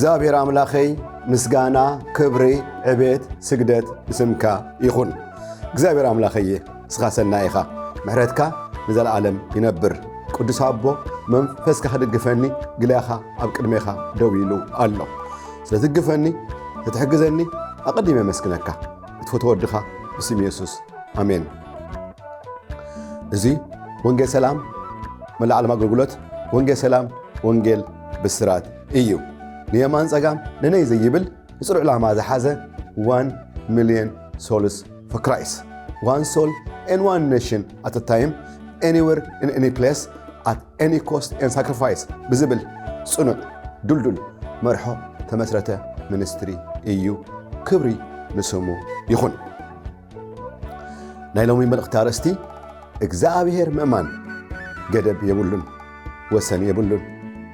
እግዚአብሔር አምላኸይ ምስጋና ክብሪ ዕቤት ስግደት እስምካ ይኹን። እግዚአብሔር አምላኸይ እስኻ ሰናይ ኢኻ ምሕረትካ ንዘለዓለም ይነብር። ቅዱስ ኣቦ መንፈስካ ክድግፈኒ ግልያኻ ኣብ ቅድሜኻ ደው ኢሉ ኣሎ። ስለትግፈኒ ትሕግዘኒ ኣቐዲመ መስክነካ እትፈትዎ ወድኻ ብስም ኢየሱስ ኣሜን። እዚ ወንጌል ሰላም መላእ ዓለም ኣገልግሎት ወንጌል ሰላም ወንጌል ብስራት እዩ። ንየማን ጸጋም ንነይ ዘይብል ንጽሩዕ ዕላማ ዝሓዘ 1 million souls for Christ. One soul and one nation at a time, anywhere in any place, at any cost and sacrifice. ብዝብል ጽኑዕ ዱልዱል መርሖ ተመስረተ ሚኒስትሪ እዩ። ክብሪ ንስሙ ይኹን። ናይ ሎሚ መልእኽቲ ኣርእስቲ እግዚአብሔር ምእማን ገደብ የብሉን፣ ወሰን የብሉን፣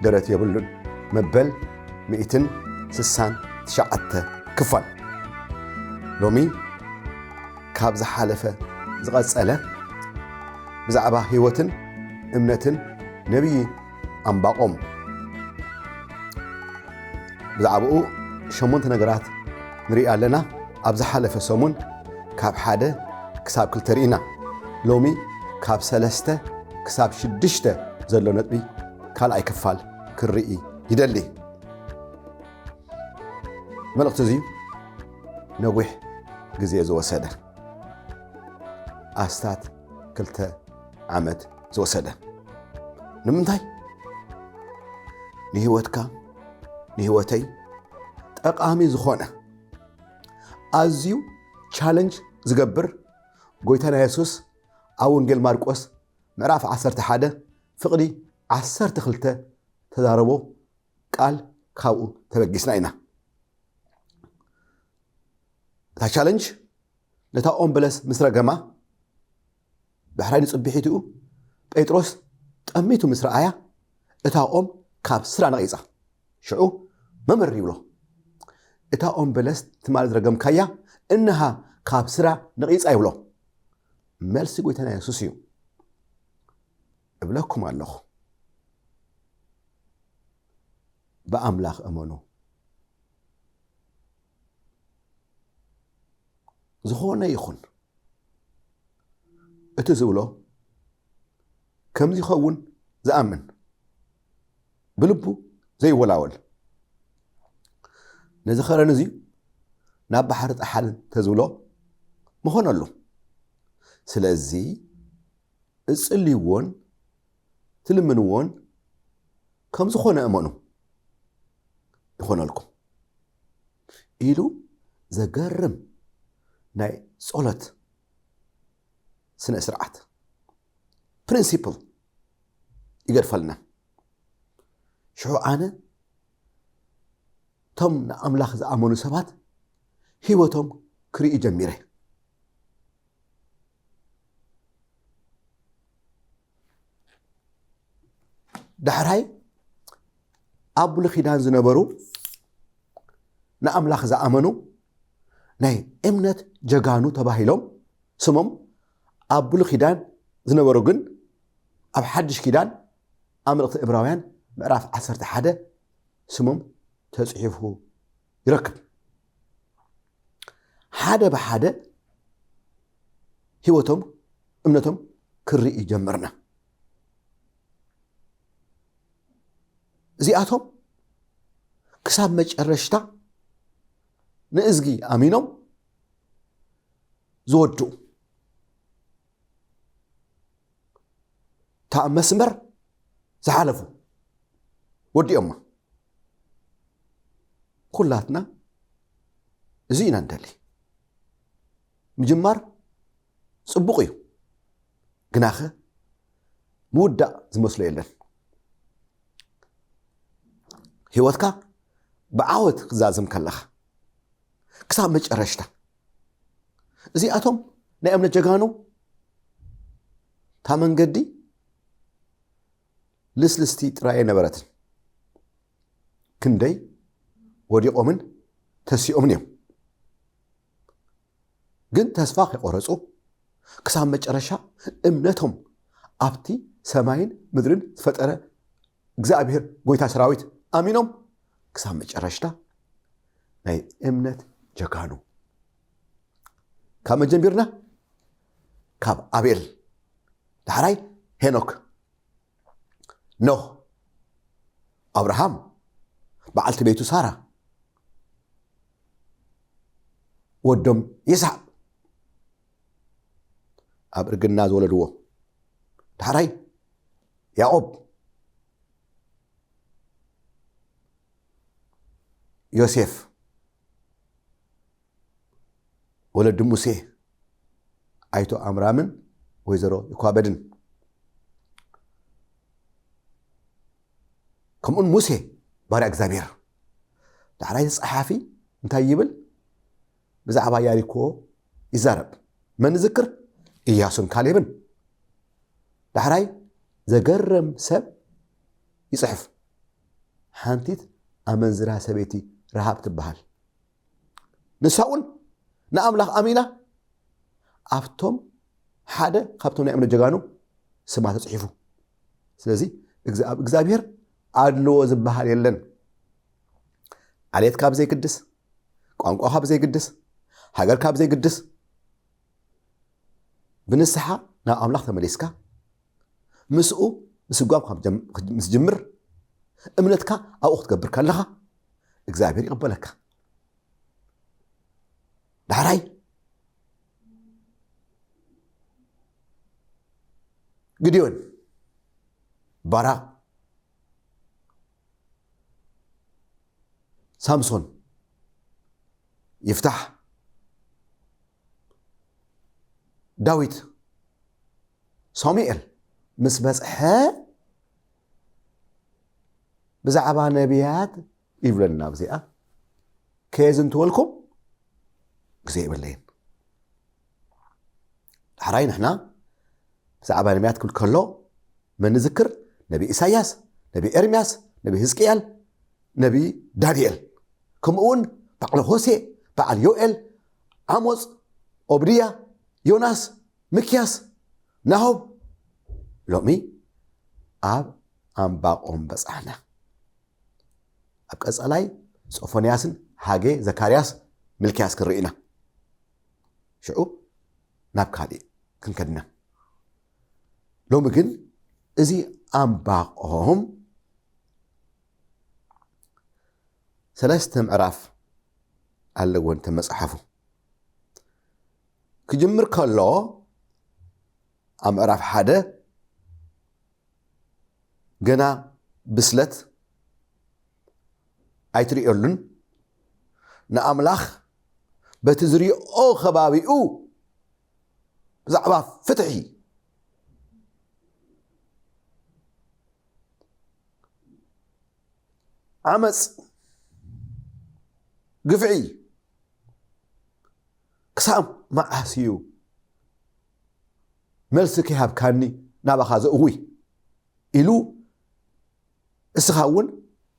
ደረት የብሉን መበል 169 ክፋል ሎሚ ካብ ዝሓለፈ ዝቐጸለ ብዛዕባ ህይወትን እምነትን ነቢይ ኣምባቆም ብዛዕባኡ 8 ነገራት ንሪኢ ኣለና። ኣብ ዝሓለፈ ሰሙን ካብ 1 ክሳብ 2 ርኢና። ሎሚ ካብ 3 ክሳብ 6 ዘሎ ነጥቢ ካልኣይ ክፋል ክርኢ ይደሊ። መልእኽቲ እዙ ነዊሕ ጊዜ ዝወሰደ ኣስታት 2 ዓመት ዝወሰደ ንምንታይ ንህይወትካ ንህይወተይ ጠቃሚ ዝኾነ ኣዝዩ ቻሌንጅ ዝገብር ጎይታና ኢየሱስ ኣብ ወንጌል ማርቆስ ምዕራፍ 11 ፍቕዲ 12 ተዛረቦ ቃል ካብኡ ተበጊስና ኢና። እታ ቻሌንጅ ነታ ኦም በለስ ምስ ረገማ ባሕራይ ንጽቢሒትኡ ጴጥሮስ ጠሚቱ ምስ ረኣያ እታ ኦም ካብ ስራ ነቒፃ ሽዑ መምህር ይብሎ እታ ኦም በለስ ትማል ዝረገምካያ እንሃ ካብ ስራ ነቒፃ ይብሎ። መልሲ ጎይታና ኢየሱስ እዩ እብለኩም ኣለኹ ብኣምላኽ እመኑ ዝኾነ ይኹን እቲ ዝብሎ ከምዚ ይኸውን ዝኣምን ብልቡ ዘይወላወል ነዚ ኸረን እዙ ናብ ባሕሪ ጣሓልን ተዝብሎ መኾነሉ። ስለዚ እጽልይዎን ትልምንዎን ከም ዝኾነ እመኑ ይኾነልኩም ኢሉ ዘገርም ናይ ጸሎት ስነ ስርዓት ፕሪንሲፕል ይገድፈልና። ሽዑ ኣነ ቶም ንኣምላኽ ዝኣመኑ ሰባት ህይወቶም ክርኢ ጀሚረ ዳሕራይ ኣብ ብሉይ ኪዳን ዝነበሩ ንኣምላኽ ዝኣመኑ ናይ እምነት ጀጋኑ ተባሂሎም ስሞም ኣብ ብሉይ ኪዳን ዝነበሩ ግን ኣብ ሓድሽ ኪዳን ኣብ መልእኽቲ ዕብራውያን ምዕራፍ 11 ስሞም ተጽሒፉ ይረክብ። ሓደ ብሓደ ህይወቶም እምነቶም ክርኢ ጀመርና። እዚኣቶም ክሳብ መጨረሽታ ንእዝጊ ኣሚኖም ዝወድኡ ታ መስመር ዝሓለፉ ወዲኦማ ኩላትና እዚ ኢና እንደሊ። ምጅማር ጽቡቕ እዩ ግናኸ ምውዳእ ዝመስሎ የለን። ህይወትካ ብዓወት ክዛዝም ከለኻ ክሳብ መጨረሽታ እዚኣቶም ናይ እምነት ጀጋኑ ታ መንገዲ ልስልስቲ ጥራይ ነበረትን ክንደይ ወዲቆምን ተሲኦምን እዮም ግን ተስፋ ከይቆረፁ ክሳብ መጨረሻ እምነቶም ኣብቲ ሰማይን ምድርን ዝፈጠረ እግዚአብሔር ጎይታ ሰራዊት ኣሚኖም ክሳብ መጨረሽታ ናይ እምነት ጀጋኑ ካብ መጀንቢርና ካብ አቤል ዳሕራይ ሄኖክ ኖህ አብርሃም በዓልቲ ቤቱ ሳራ ወዶም ይስሐቅ ኣብ እርግና ዝወለድዎ ዳሕራይ ያዕቆብ ዮሴፍ ወለድ ሙሴ አይቶ አምራምን ወይዘሮ ይኳበድን ከምኡን ሙሴ ባሪያ እግዚአብሔር ዳሕራይ ጸሓፊ እንታይ ይብል ብዛዕባ ያሪኮ ይዛረብ መን ዝክር ኢያሱን ካሌብን ዳሕራይ ዘገረም ሰብ ይጽሕፍ ሓንቲት ኣመንዝራ ሰበይቲ ረሃብ ትበሃል ንሳውን ንኣምላኽ ኣሚና ኣብቶም ሓደ ካብቶም ናይ እምነት ጀጋኑ ስማ ተጽሒፉ ስለዚ እግዚአብሔር አድልዎ ዝበሃል የለን ዓሌት ካብ ዘይግድስ ቋንቋ ካብ ዘይግድስ ሃገር ካብ ዘይግድስ ብንስሓ ናብ ኣምላኽ ተመሊስካ ምስኡ ምስጓም ምስ ጅምር እምነትካ ኣብኡ ክትገብር ከለኻ እግዚአብሔር ይቕበለካ ዳሕራይ ግዲዮን ባራቅ ሳምሶን ይፍታሕ ዳዊት ሳሙኤል ምስ በጽሐ ብዛዕባ ነቢያት ይብለና ብዚኣ ከየዝንትወልኩም ግዜ ይብለይን ዳሕራይ ንሕና ብዛዕባ ነቢያት ክብል ከሎ መን ንዝክር ነቢ ኢሳያስ ነቢ ኤርምያስ ነቢ ሕዝቅኤል ነቢ ዳንኤል ከምኡውን በዓል ሆሴ በዓል ዮኤል ዓሞጽ ኦብድያ ዮናስ ሚክያስ ናሆም ሎሚ ኣብ ኣምባቆም በጻሕና ኣብ ቀጻላይ ሶፎንያስን ሃጌ ዘካርያስ ሚልክያስ ክንርኢና ሽዑ ናብ ካሊእ ክንከድና ሎሚ ግን እዚ ኣምባቆም ሰለስተ ምዕራፍ ኣለዎን ተመጽሓፉ ክጅምር ከሎ ኣብ ምዕራፍ ሓደ ገና ብስለት ኣይትሪኦሉን ንኣምላኽ በቲ ዝሪኦ ከባቢኡ ብዛዕባ ፍትሒ ዓመፅ ግፍዒ ክሳብ መዓስዩ መልሲ ከይሃብካኒ ናባኻ ዘእውይ ኢሉ እስኻ እውን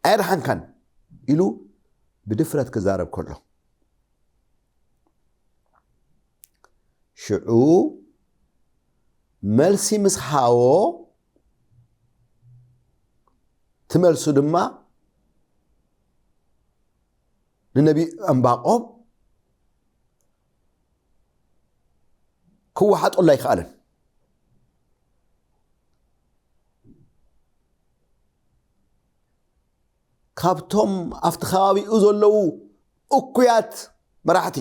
ኣይረሓንካን ኢሉ ብድፍረት ክዛረብ ከሎ ሽዑ መልሲ ምስ ሃቦ ትመልሱ ድማ ንነቢ ዕምባቆም ክወሓጦሉ ኣይከኣለን ካብቶም ኣብቲ ከባቢኡ ዘለዉ እኩያት መራሕቲ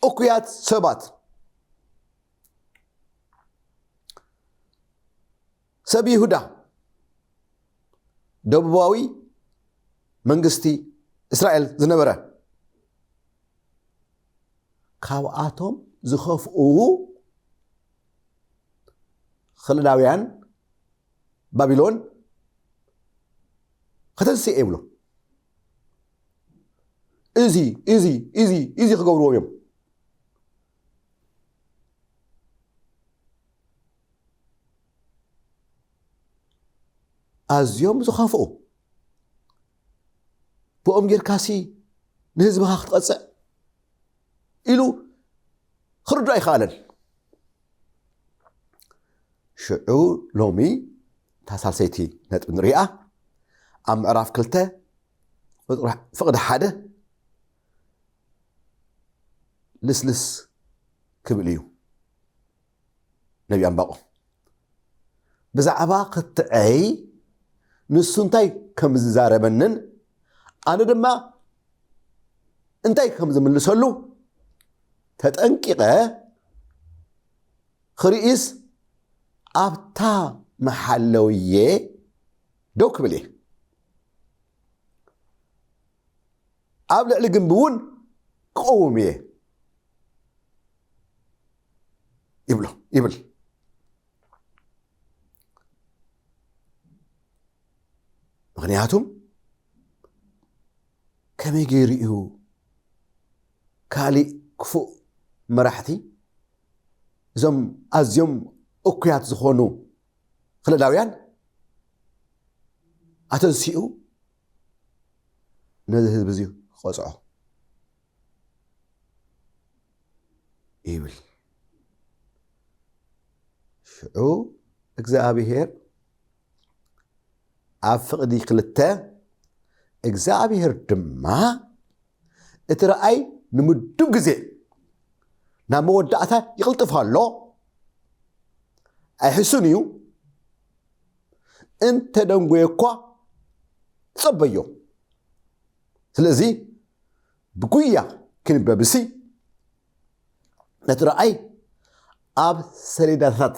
እኩያት ሰባት ሰብ ይሁዳ ደቡባዊ መንግስቲ እስራኤል ዝነበረ ካብኣቶም ዝኸፍኡ ከለዳውያን ባቢሎን ከተንስእ ይብሎ እዚ ክገብርዎም እዮም ኣዝዮም ዝኸፍኡ ብኦም ጌርካሲ ንህዝብኻ ክትቐፅዕ ኢሉ ክርዳእ ይኽኣለን ሽዑ ሎሚ ታሳልሰይቲ ነጥብ ንሪኣ ኣብ ምዕራፍ 2 ፍቕዲ 1 ልስልስ ክብል እዩ ነቢ ዕንባቆም ብዛዕባ ክትዐይ ንሱ እንታይ ከም ዝዛረበንን ኣነ ድማ እንታይ ከም ዝምልሰሉ ተጠንቂቐ ክርኢስ ኣብታ መሓለውዬ ደው ክብል እየ ኣብ ልዕሊ ግንቢ እውን ክቀውም እየ ይብል ምክንያቱም ከመይ ገይሩ እዩ ካሊእ ክፉእ መራሕቲ እዞም ኣዝዮም እኩያት ዝኾኑ ከለዳውያን ኣተንሲኡ ነዚ ህዝቢ እዚ ክቆፅዖ ይብል ሽዑ እግዚኣብሔር ኣብ ፍቕዲ 2 እግዚኣብሔር ድማ እቲ ረኣይ ንምድብ ግዜ ናብ መወዳእታ ይቕልጥፍ ኣሎ ኣይሕሱን እዩ እንተደንጎየ እኳ ጸበዮ ስለዚ ብጉያ ክንበብሲ ነቲ ረኣይ ኣብ ሰሌዳታት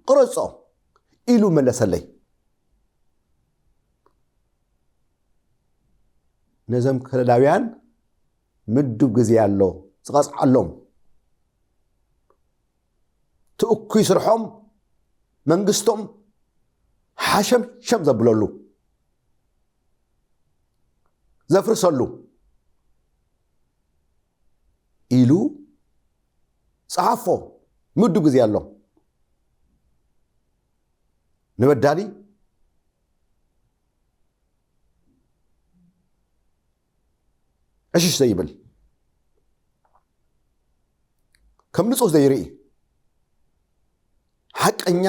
ቅረጾ ኢሉ መለሰለይ ነዞም ከለዳውያን ምድብ ግዜ ኣሎ ዝቐፅዓሎም ትእኩይ ስርሖም መንግስቶም ሓሸምሸም ዘብለሉ ዘፍርሰሉ ኢሉ ፀሓፎ ምድብ ግዜ ኣሎ ንበዳሊ ዕሽሽ ዘይብል ከም ንጹህ ዘይርኢ ሓቀኛ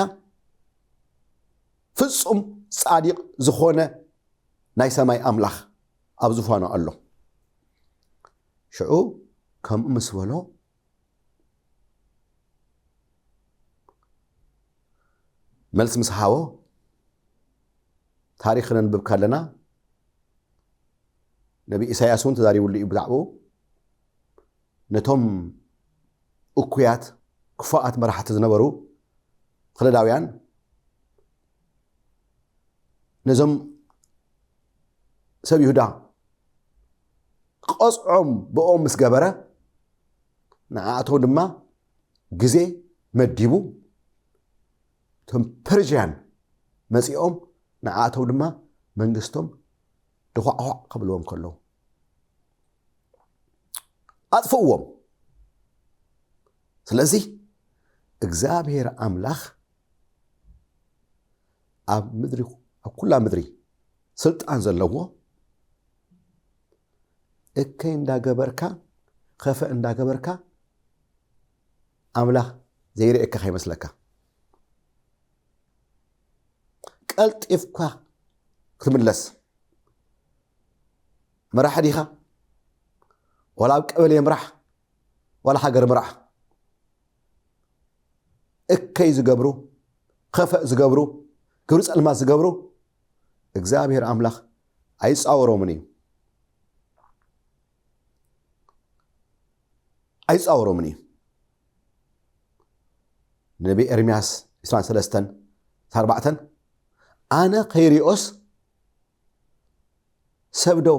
ፍጹም ጻዲቕ ዝኾነ ናይ ሰማይ ኣምላኽ ኣብ ዝፋኑ ኣሎ ሽዑ ከምኡ ምስ በሎ መልስ ምስ ሃቦ ታሪክ ነንብብ ካለና ነቢ ኢሳያስ እውን ተዛሪቡሉ እዩ ብዛዕባኡ ነቶም እኩያት ክፉኣት መራሕቲ ዝነበሩ ከለዳውያን ነዞም ሰብ ይሁዳ ቆፅዖም ብኦም ምስ ገበረ ንዓኣቶም ድማ ግዜ መዲቡ ቶም ፐርዥያን መፂኦም ንዓኣቶም ድማ መንግስቶም ድኳዕኳዕ ክብልዎም ከለዉ ኣጥፍእዎም ስለዚ እግዚኣብሔር ኣምላኽ ኣብ ምድሪ ኣብ ኩላ ምድሪ ስልጣን ዘለዎ እከይ እንዳገበርካ ከፈእ እንዳገበርካ ኣምላኽ ዘይርኤካ ከይመስለካ ቀልጢፍካ ክትምለስ መራሒ ዲኻ ወላ ኣብ ቀበሌ ምራሕ ወላ ሃገር ምራሕ እከይ ዝገብሩ ከፈእ ዝገብሩ ግብሪ ጸልማት ዝገብሩ እግዚአብሔር አምላኽ አይጻወሮምን እዩ አይጻወሮምን እዩ ነቢ ኤርምያስ 23:4 ኣነ ከይሪኦስ ሰብዶ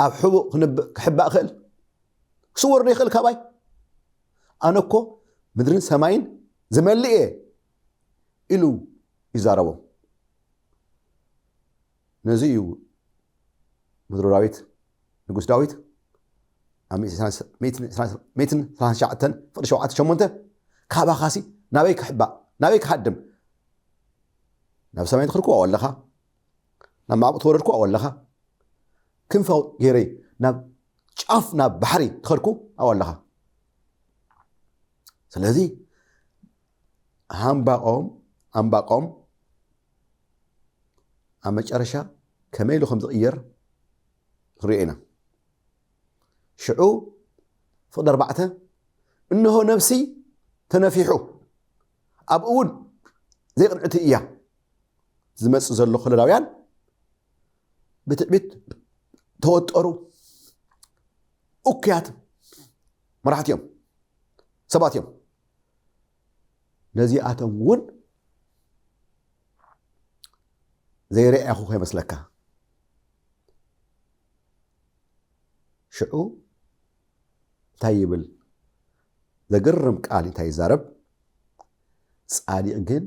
ኣብ ሕቡእ ክሕባእ ክእል ክስወርኒ ይኽእል ካባይ ኣነ እኮ ምድርን ሰማይን ዝመልእ ኢሉ ይዛረቦ ነዚ እዩ ምድሪ ዳዊት ንጉስ ዳዊት ميتن ثلاث شعتن فر شعات شمونته كابا خاسي نابيك حبا نابيك حدم ناب سماي تخركو ولا خا ناب معبط وركو ولا خا كم فو غيري ناب شاف ناب بحري تخركو ولا خا ስለዚህ ኣምባቆም ኣብ መጨረሻ ከመይ ኢሉ ከም ዝቕየር ርኢና ሽዑ ፍቅዲ 4 እንሆ ነፍሲ ተነፊሑ ኣብ እውን ዘይቅንዕቲ እያ ዝመጽእ ዘሎ ከለዳውያን ብትዕቢት ተወጠሩ ኡክያት መራሕትዮም ሰባት እዮም ነዚኣቶም እውን ዘይረኣኹ ከይመስለካ ሽዑ እንታይ ይብል ዘግርም ቃል እንታይ ይዛረብ ጻዲቅ ግን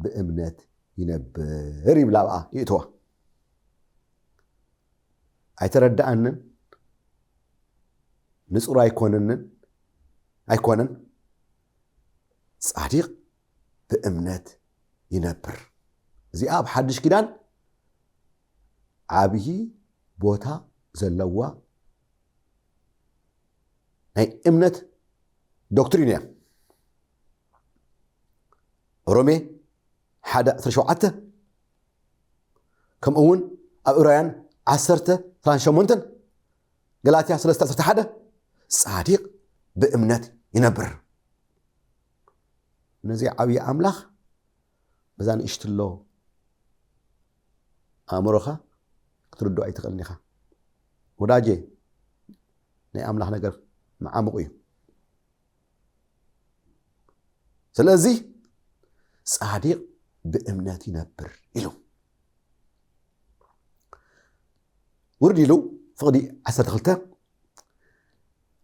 ብእምነት ይነብር ይብላ በኣ ይእትዋ ኣይተረዳእንን ንጹር ኣይኮነን ጻዲቅ ብእምነት ይነብር እዚኣ ኣብ ሓድሽ ኪዳን ዓብዪ ቦታ ዘለዋ ናይ እምነት ዶክትሪን እያ ሮሜ 1:17 ከምኡ እውን ኣብ ዕብራውያን 10:38 ገላትያ 3:11 ጻዲቅ ብእምነት ይነብር ነዚ ዓብዪ ኣምላኽ በዛ ንእሽትሎ ኣእምሮኻ ክትርድኦ ኣይትኽእልን ኢኻ ወዳጄ ናይ ኣምላኽ ነገር መዓምቕ እዩ ስለዚ ጻዲቅ ብእምነት ይነብር ኢሉ ውርድ ኢሉ ፍቕዲ 12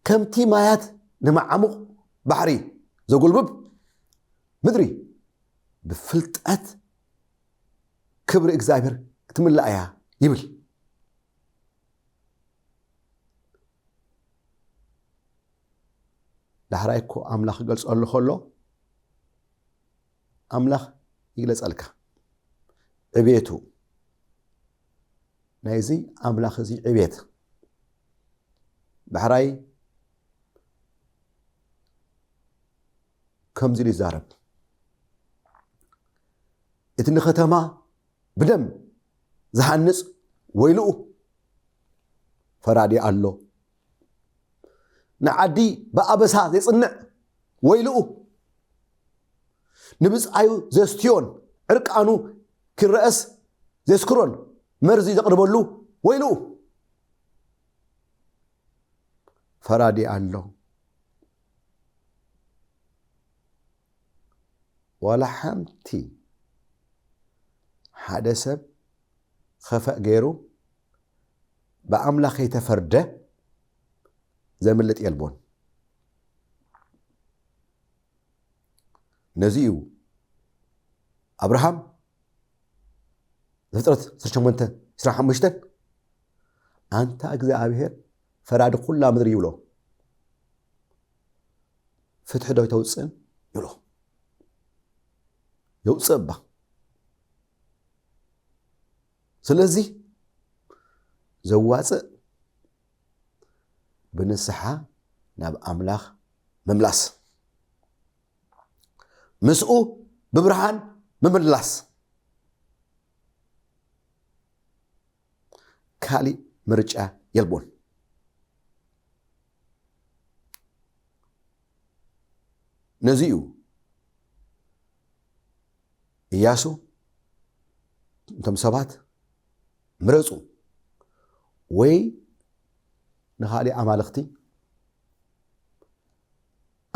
ከምቲ ማያት ንመዓሙቕ ባሕሪ ዘጉልብብ ምድሪ ብፍልጠት ክብሪ እግዚኣብሔር ክትምላእ እያ ይብል ዳሕራይ እኮ ኣምላኽ ክገልጸሉ ከሎ ኣምላኽ ይግለጸልካ ዕቤቱ ናይዚ ኣምላኽ እዚ ዕቤት ዳሕራይ ከምዚ ኢሉ ይዛረብ እቲ ንኸተማ ብደም ዝሃንጽ ወይልኡ ፈራዲ ኣሎ ንዓዲ ብኣበሳ ዘይጽንዕ ወይልኡ ንብፃዩ ዘስትዮን ዕርቃኑ ክረአስ ዘስክሮን መርዚ ዘቕርበሉ ወይልኡ ፈራዲ ኣሎ ዋላ ሓንቲ ሓደ ሰብ ኸፈእ ገይሩ ብኣምላኽ የተፈርደ ዘምልጥ የልቦን ነዚ እዩ ኣብርሃም ዘፍጥረት 18:25 ኣንታ እግዚኣብሔር ፈራዲ ኩላ ምድሪ ይብሎ ፍትሒ ዶ ይተውፅእን ይብሎ يوصل با ስለዚህ ዘዋጽእ ብንስሓ ናብ ኣምላኽ መምላስ ምስኡ ብብርሃን መምላስ ካሊእ ምርጫ የልቦን ነዚኡ ኢያሱ እንቶም ሰባት ምረፁ ወይ ንኻሊእ ኣማልኽቲ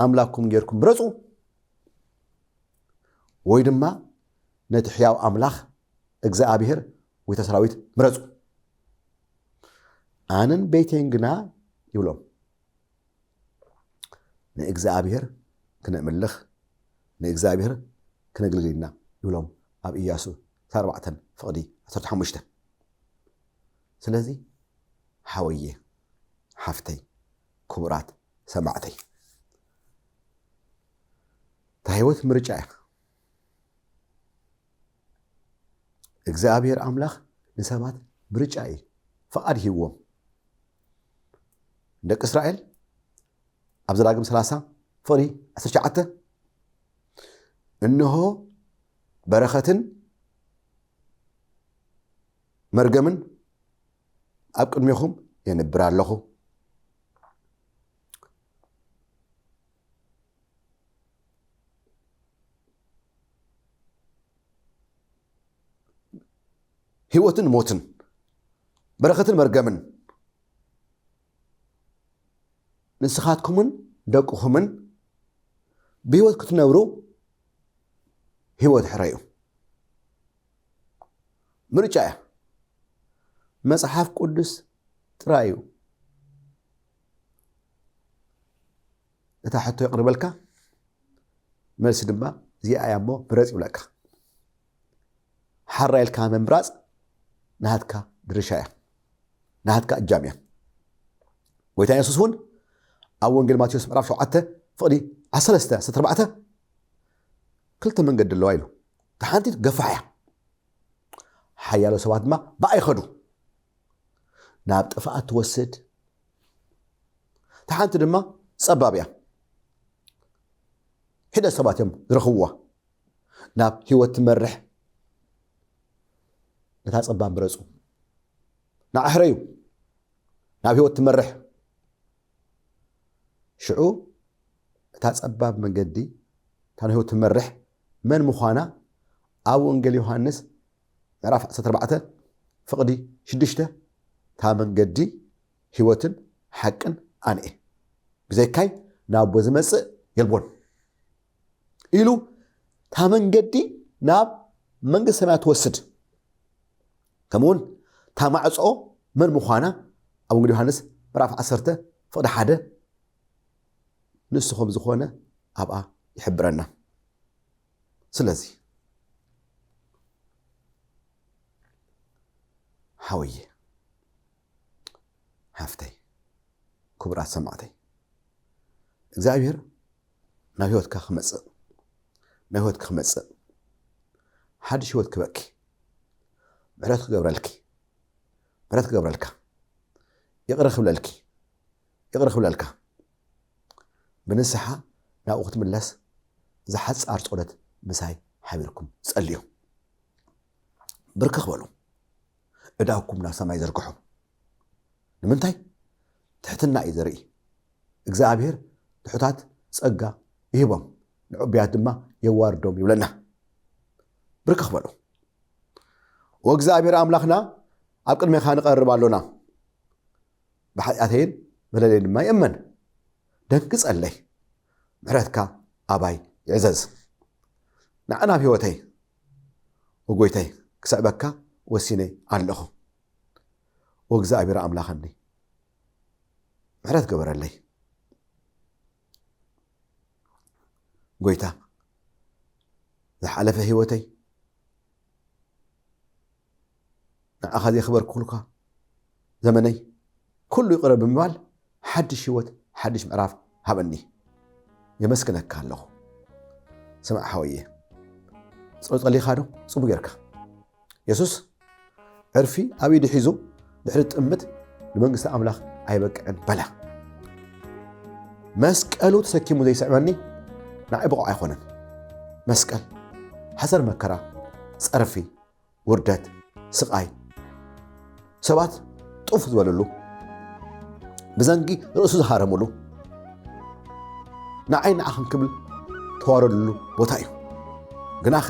ኣምላክኩም ጌርኩም ምረፁ ወይ ድማ ነቲ ሕያው ኣምላኽ እግዚኣብሔር ወይ ተሰራዊት ምረፁ ኣነን ቤቴን ግና ይብሎም ንእግዚኣብሔር ክነምልኽ ንእግዚኣብሔር ክነግልግልና ይብሎም ኣብ ኢያሱ 4:15 ስለዚህ حوية حفتي كبرات سمعتي تهيوت مرجع እግዚአብሔር አምላክ ንሰባት ብርጫይ ፈቃድ ሂዎም ደቂ እስራኤል ኣብ ዘዳግም 30 ፍቅዲ 19 እንሆ በረኸትን መርገምን ኣብ ቅድሚኹም የንብር ኣለኹ ህይወትን ሞትን በረኸትን መርገምን ንስኻትኩምን ደቁኹምን ብህይወት ክትነብሩ ህይወት ሕረዩ ምርጫ መጽሐፍ ቅዱስ ጥራዩ እታ ሕቶ ይቅርበልካ መልሲ ድማ እዚኣ እያ እሞ ምረፅ ይብለካ ሓራይልካ ምምራፅ ናትካ ድርሻያ ናትካ እጃምያ ጎይታ ኢየሱስ እውን ኣብ ወንጌል ማቴዎስ ምዕራፍ 7 ፍቅዲ 13-14 ክልተ መንገዲ ኣለዋ ኢሉ ተሓንቲት ገፋሕያ ሓያሎ ሰባት ድማ ብኣይኸዱ ናብ ጥፍኣት ትወስድ ተሓንቲ ድማ ፀባብያ ሒደ ሰባት እዮም ዝረኽብዋ ናብ ህይወት ትመርሕ ነታ ፀባብ ምረፁ ንኣሕረዩ ናብ ህይወት ትመርሕ ሽዑ እታ ፀባብ መንገዲ እታ ህይወት ትመርሕ መን ምዃና ኣብ ወንጌል ዮሃንስ ምዕራፍ 14 ፍቅዲ 6 እታ መንገዲ ህይወትን ሓቅን ኣነ ብዘይካይ ናብ ኣቦ ዝመፅእ የልቦን ኢሉ እታ መንገዲ ናብ መንግስቲ ሰማያት ትወስድ كمون تامعصو من مخانا أو نقول يوحنس برافع 10 فقد حدا نسخهم زخونة أبقى يحبرنا سلازي حوية هفتي كبرى سمعتي እግዚአብሔር ናብ ህይወትካ ክመጽእ ናብ ህይወትካ ክመጽእ ሓድሽ ህይወት ክበኪ ምሕረት ክገብረልካ ይቕር ክብለልካ ብንስሓ ናብኡ ክትምለስ ዝሓፃር ጸሎት ምሳይ ሓቢርኩም ጸልዩ ብርክ ክበሉ እዳውኩም ናብ ሰማይ ዘርግሑ ንምንታይ ትሕትና እዩ ዘርኢ እግዚአብሔር ትሑታት ጸጋ ይህቦም ንዑብያት ድማ የዋርዶም ይብለና ብርክ ክበሉ ወእግዚአብሔር አምላክና ኣብ ቅድሜኻ ንቀርብ ኣሎና ብሓጢአተይን በደለይን ድማ ይእመን ደንቂ ጸለይ ምሕረትካ ኣባይ ይዕዘዝ ንዓና ብህይወተይ ወጎይተይ ክስዕበካ ወሲነይ ኣለኹ ወእግዚአብሔር አምላኽኒ ምሕረት ገበረለይ ጎይታ ዝሓለፈ ህይወተይ ንዓኻ ዘይኽበር ኩልካ ዘመነይ ኩሉ ይቕረብ ብምባል ሓድሽ ህይወት ሓድሽ ምዕራፍ ሃበኒ የመስክነካ ኣለኹ ስማዕ ሓወየ ጸሎት ጸሊኻ ዶ ጽቡቕ ጌርካ ኢየሱስ ዕርፊ ኣብ ኢዱ ሒዙ ድሕሪ ጥምት ንመንግስቲ ኣምላኽ ኣይበቅዕን በላ መስቀሉ ተሰኪሙ ዘይስዕበኒ ንዓይ ብቑዕ ኣይኮነን መስቀል ሓሰር መከራ ጸርፊ ውርደት ስቃይ ሰባት ጡፍ ዝበለሉ ብዘንጊ ርእሱ ዝሃረሙሉ ንዓይ ንዓኽን ክብል ተዋረድሉ ቦታ እዩ ግናኸ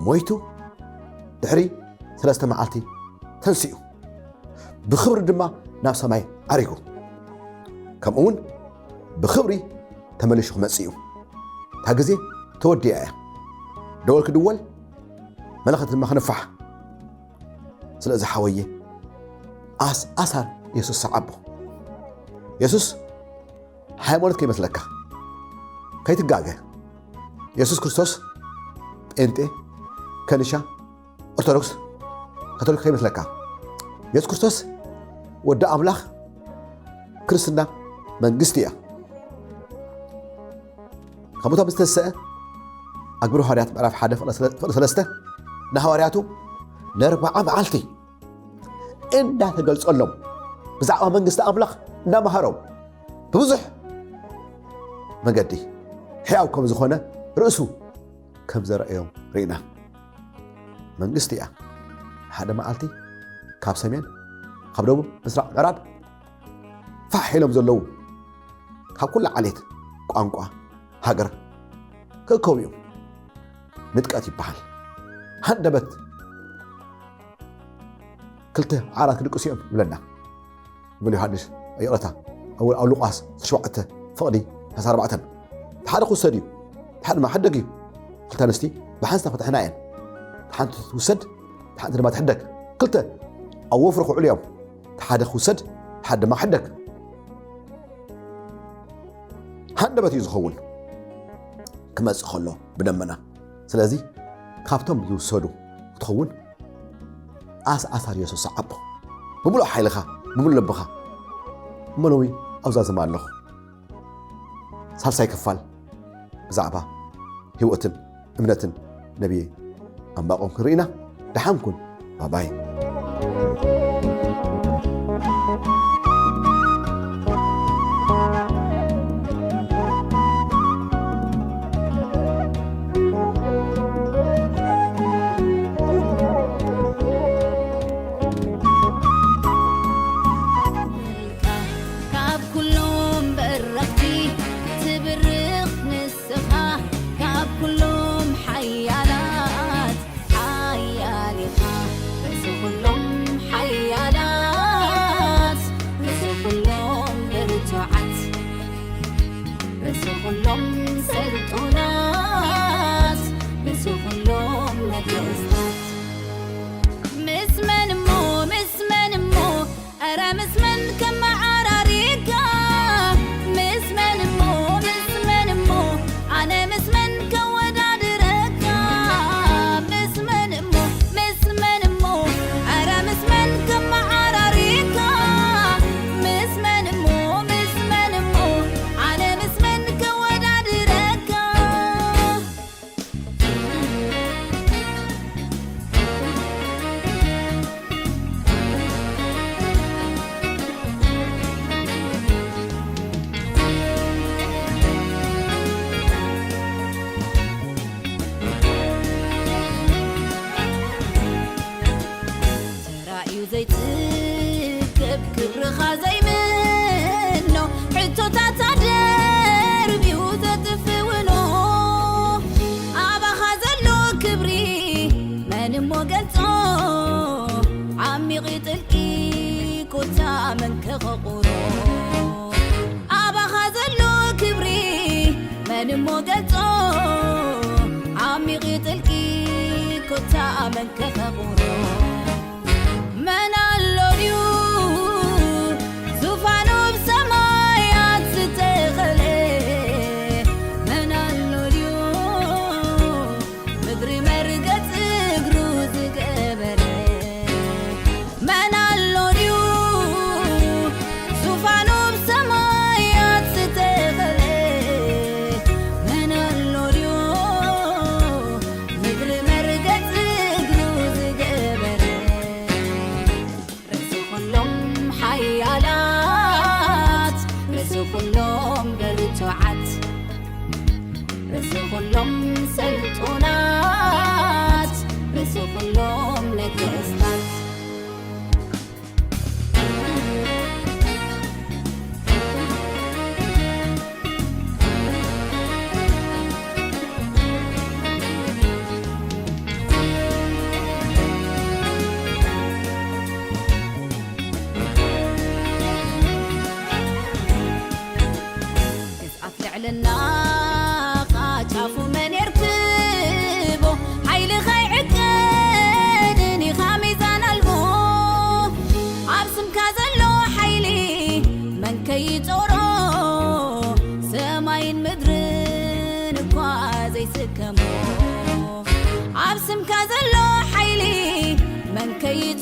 ሞይቱ ድሕሪ 3 መዓልቲ ተንሲኡ ብኽብሪ ድማ ናብ ሰማይ ዓሪጉ ከምኡውን ብኽብሪ ተመሊሹ ክመጽእ እዩ እታ ግዜ ተወዲኣ እያ ደወል ክድወል መለኸት ድማ ክነፋሕ ስለዚ ሓወየ ኣሳር ኢየሱስ ሰዓቦ ኢየሱስ ሃይማኖት ከይመስለካ ከይትጋገ ኢየሱስ ክርስቶስ ጴንጤ ከንሻ ኦርቶዶክስ ካቶሊክ ከይመስለካ ኢየሱስ ክርስቶስ ወደ ኣምላኽ ክርስትና መንግስቲ እያ ከምኡቶም ዝተሰአ ኣግብሮ ሐዋርያት ምዕራፍ 1 ፍቕዲ 3 ንሐዋርያቱ ን40 መዓልቲ እንዳተገልጸሎም ብዛዕባ መንግስቲ ኣምላኽ እንዳመሃሮም ብብዙሕ መገዲ ሕያው ከም ዝኾነ ርእሱ ከም ዘረአዮም ርኢና መንግስቲ እያ ሓደ መዓልቲ ካብ ሰሜን ካብ ደቡብ ምስራቅ ምዕራብ ፋሕ ኢሎም ዘለዉ ካብ ኩሉ ዓሌት ቋንቋ ሃገር ክእከቡ እዮም ምጥቀት ይበሃል ሃንደበት ክልተ ዓራት ክድቅሱ እዮም ይብለና ብሉ ዮሐንስ ይቕረታ ኣብ ሉቃስ 7 ፍቕዲ 14 ሓደ ክውሰድ እዩ ሓደ ድማ ሕደግ እዩ ክልተ ኣንስቲ ብሓንስታ ፈትሕና እየን ሓንቲ ትውሰድ ሓንቲ ድማ ትሕደግ ክልተ ኣብ ወፍሪ ክውዕሉ እዮም ሓደ ክውሰድ ሓደ ድማ ሕደግ ሃንደበት እዩ ዝኸውን ክመጽእ ከሎ ብደመና ስለዚ ካብቶም ዝውሰዱ ክትኸውን ኣሳር ኢየሱስ ዓቦ ብምሉእ ሓይልኻ ብምሉእ ልብኻ እመነዊ ኣውዛዝማ ኣለኹ ሳልሳይ ክፋል ብዛዕባ ህይወትን እምነትን ነቢይ ዕንባቆም ክንርኢና ደሓንኩን ባባይ عبسم كازلو حيلي من كي